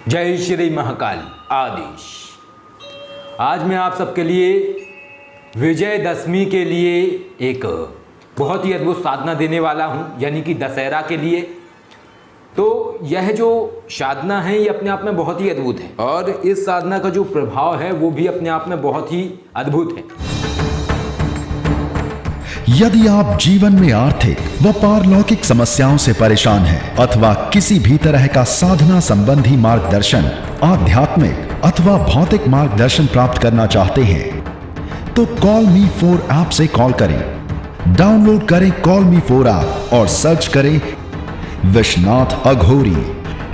जय श्री महाकाल आदेश। आज मैं आप सबके लिए विजयदशमी के लिए एक बहुत ही अद्भुत साधना देने वाला हूं, यानी कि दशहरा के लिए। तो यह जो साधना है ये अपने आप में बहुत ही अद्भुत है और इस साधना का जो प्रभाव है वो भी अपने आप में बहुत ही अद्भुत है। यदि आप जीवन में आर्थिक व पारलौकिक समस्याओं से परेशान हैं अथवा किसी भी तरह का साधना संबंधी मार्गदर्शन, आध्यात्मिक अथवा भौतिक मार्गदर्शन प्राप्त करना चाहते हैं तो कॉल मी 4 ऐप से कॉल करें। डाउनलोड करें कॉल मी 4 ऐप और सर्च करें विश्वनाथ अघोरी,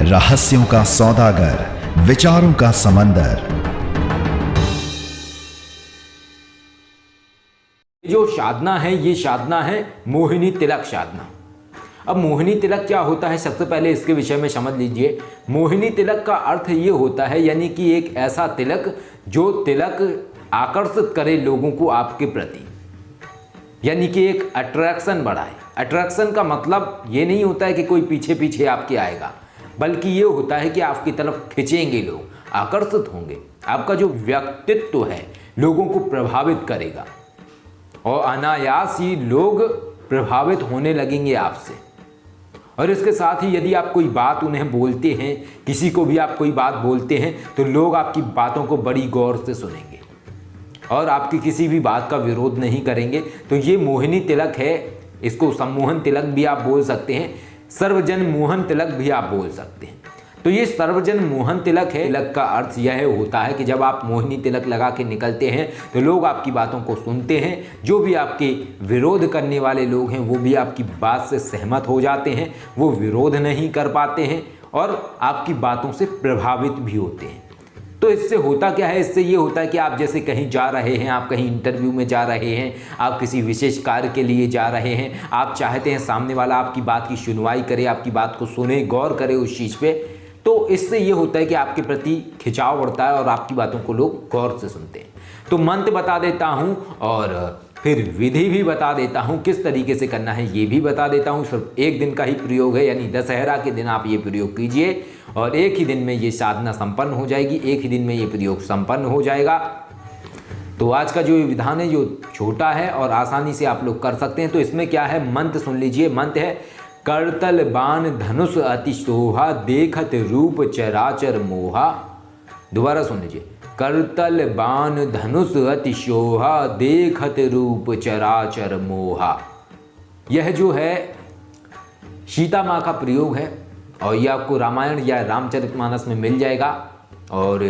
रहस्यों का सौदागर, विचारों का समंदर। जो साधना है ये साधना है मोहिनी तिलक साधना। अब मोहिनी तिलक क्या होता है, सबसे पहले इसके विषय में समझ लीजिए। मोहिनी तिलक का अर्थ ये होता है, यानी कि एक ऐसा तिलक जो तिलक आकर्षित करे लोगों को आपके प्रति, यानी कि एक अट्रैक्शन बढ़ाए। अट्रैक्शन का मतलब ये नहीं होता है कि कोई पीछे पीछे आपके आएगा, बल्कि ये होता है कि आपकी तरफ खिंचेंगे लोग, आकर्षित होंगे। आपका जो व्यक्तित्व है लोगों को प्रभावित करेगा और अनायास ही लोग प्रभावित होने लगेंगे आपसे। और इसके साथ ही यदि आप कोई बात उन्हें बोलते हैं, किसी को भी आप कोई बात बोलते हैं, तो लोग आपकी बातों को बड़ी गौर से सुनेंगे और आपकी किसी भी बात का विरोध नहीं करेंगे। तो ये मोहिनी तिलक है। इसको सम्मोहन तिलक भी आप बोल सकते हैं, सर्वजन मोहन तिलक भी आप बोल सकते हैं। तो ये सर्वजन मोहन तिलक है। तिलक का अर्थ यह होता है कि जब आप मोहिनी तिलक लगा के निकलते हैं तो लोग आपकी बातों को सुनते हैं। जो भी आपके विरोध करने वाले लोग हैं वो भी आपकी बात से सहमत हो जाते हैं, वो विरोध नहीं कर पाते हैं और आपकी बातों से प्रभावित भी होते हैं। तो इससे होता क्या है, इससे ये होता है कि आप जैसे कहीं जा रहे हैं, आप कहीं इंटरव्यू में जा रहे हैं, आप किसी विशेष कार्य के लिए जा रहे हैं, आप चाहते हैं सामने वाला आपकी बात की सुनवाई करे, आपकी बात को सुने, गौर करे उस चीज़ पे। तो इससे ये होता है कि आपके प्रति खिंचाव बढ़ता है और आपकी बातों को लोग गौर से सुनते हैं। तो मंत्र बता देता हूँ और फिर विधि भी बता देता हूँ, किस तरीके से करना है ये भी बता देता हूँ। सिर्फ एक दिन का ही प्रयोग है, यानी दशहरा के दिन आप ये प्रयोग कीजिए और एक ही दिन में ये साधना संपन्न हो जाएगी, एक ही दिन में ये प्रयोग संपन्न हो जाएगा। तो आज का जो विधान है जो छोटा है और आसानी से आप लोग कर सकते हैं। तो इसमें क्या है, मंत्र सुन लीजिए। मंत्र है करतल बाण धनुष अति शोभा, देखत रूप चराचर मोहा। दोबारा सुन लीजिए, करतल बाण धनुष अति शोभा, देखत रूप चराचर मोहा। यह जो है सीता माँ का प्रयोग है और यह आपको रामायण या रामचरितमानस में मिल जाएगा। और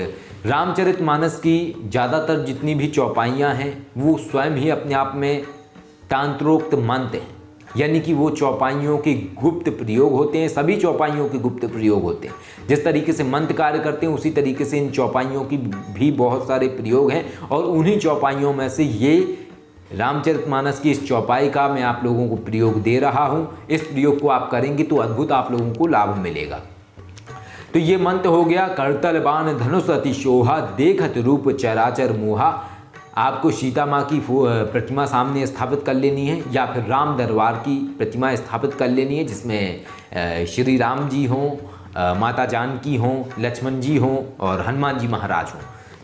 रामचरितमानस की ज़्यादातर जितनी भी चौपाइयाँ हैं वो स्वयं ही अपने आप में तांत्रोक्त मंत्र हैं, यानी कि वो चौपाइयों के गुप्त प्रयोग होते हैं। सभी चौपाइयों के गुप्त प्रयोग होते हैं। जिस तरीके से मंत्र कार्य करते हैं उसी तरीके से इन चौपाइयों की भी बहुत सारे प्रयोग हैं और उन्हीं चौपाइयों में से ये रामचरितमानस की इस चौपाई का मैं आप लोगों को प्रयोग दे रहा हूँ। इस प्रयोग को आप करेंगे तो अद्भुत आप लोगों को लाभ मिलेगा। तो ये मंत्र हो गया, करतल बाण धनुष अति शोभा, देखत रूप चराचर मोहा। आपको सीता माँ की प्रतिमा सामने स्थापित कर लेनी है या फिर राम दरबार की प्रतिमा स्थापित कर लेनी है, जिसमें श्री राम जी हों, माता जानकी हों, लक्ष्मण जी हों और हनुमान जी महाराज हों।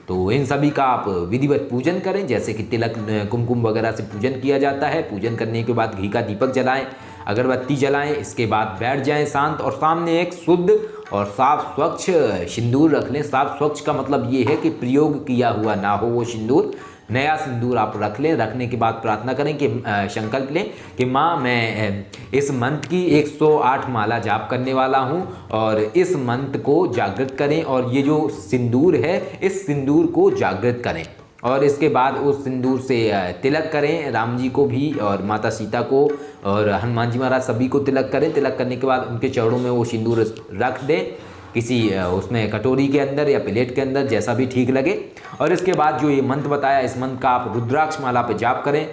तो इन सभी का आप विधिवत पूजन करें, जैसे कि तिलक कुमकुम वगैरह से पूजन किया जाता है। पूजन करने के बाद घी का दीपक जलाएं, अगरबत्ती जलाएं। इसके बाद बैठ जाएं शांत और सामने एक शुद्ध और साफ स्वच्छ सिंदूर रख लें। साफ स्वच्छ का मतलब ये है कि प्रयोग किया हुआ ना हो वो सिंदूर, नया सिंदूर आप रख लें। रखने के बाद प्रार्थना करें कि संकल्प लें कि माँ मैं इस मंत्र की 108 माला जाप करने वाला हूँ और इस मंत्र को जागृत करें और ये जो सिंदूर है इस सिंदूर को जागृत करें। और इसके बाद उस सिंदूर से तिलक करें, राम जी को भी और माता सीता को और हनुमान जी महाराज सभी को तिलक करें। तिलक करने के बाद उनके चरणों में वो सिंदूर रख दें, किसी उसमें कटोरी के अंदर या प्लेट के अंदर, जैसा भी ठीक लगे। और इसके बाद जो ये मंत्र बताया, इस मंत्र का आप रुद्राक्ष माला पे जाप करें।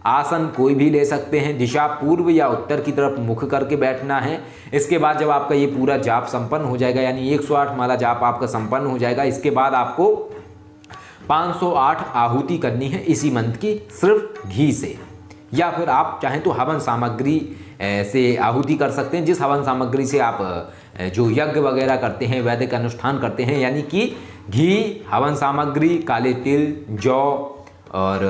आसन कोई भी ले सकते हैं, दिशा पूर्व या उत्तर की तरफ मुख करके बैठना है। इसके बाद जब आपका ये पूरा जाप संपन्न हो जाएगा, यानी 108 माला जाप आपका संपन्न हो जाएगा, इसके बाद आपको 508 आहुति करनी है इसी मंत्र की, सिर्फ घी से। या फिर आप चाहें तो हवन सामग्री से आहुति कर सकते हैं। जिस हवन सामग्री से आप जो यज्ञ वगैरह करते हैं, वैदिक अनुष्ठान करते हैं, यानी कि घी, हवन सामग्री, काले तिल, जौ और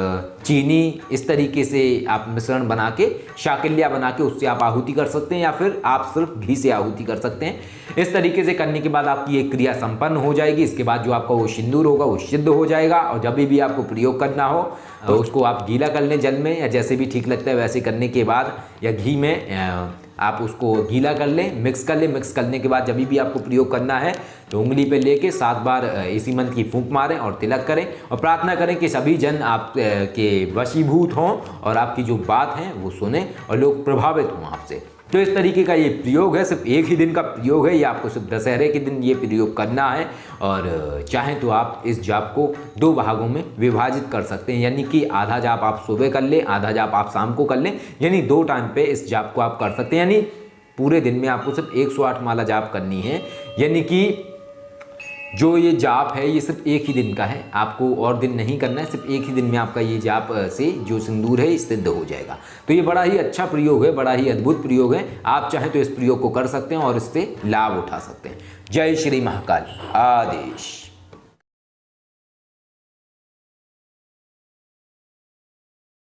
चीनी, इस तरीके से आप मिश्रण बना के, शाकिल्या बना के उससे आप आहुति कर सकते हैं, या फिर आप सिर्फ घी से आहुति कर सकते हैं। इस तरीके से करने के बाद आपकी एक क्रिया संपन्न हो जाएगी। इसके बाद जो आपका वो सिंदूर होगा वो सिद्ध हो जाएगा, और जब भी आपको प्रयोग करना हो तो उसको आप गीला कर लें जल में, या जैसे भी ठीक लगता है वैसे करने के बाद, या घी में आप उसको गीला कर लें, मिक्स कर लें। मिक्स करने के बाद जब भी आपको प्रयोग करना है तो उंगली पे लेके 7 बार इसी मंत्र की फूंक मारें और तिलक करें, और प्रार्थना करें कि सभी जन आप के वशीभूत हों और आपकी जो बात है वो सुने और लोग प्रभावित हों आपसे। तो इस तरीके का ये प्रयोग है, सिर्फ एक ही दिन का प्रयोग है, ये आपको सिर्फ दशहरे के दिन ये प्रयोग करना है। और चाहें तो आप इस जाप को 2 भागों में विभाजित कर सकते हैं, यानी कि आधा जाप आप सुबह कर लें, आधा जाप आप शाम को कर लें, यानी 2 टाइम पे इस जाप को आप कर सकते हैं। यानी पूरे दिन में आपको सिर्फ 108 माला जाप करनी है, यानी कि जो ये जाप है ये सिर्फ एक ही दिन का है, आपको और दिन नहीं करना है, सिर्फ एक ही दिन में आपका ये जाप से जो सिंदूर है सिद्ध हो जाएगा। तो ये बड़ा ही अच्छा प्रयोग है, बड़ा ही अद्भुत प्रयोग है। आप चाहें तो इस प्रयोग को कर सकते हैं और इससे लाभ उठा सकते हैं। जय श्री महाकाल। आदेश।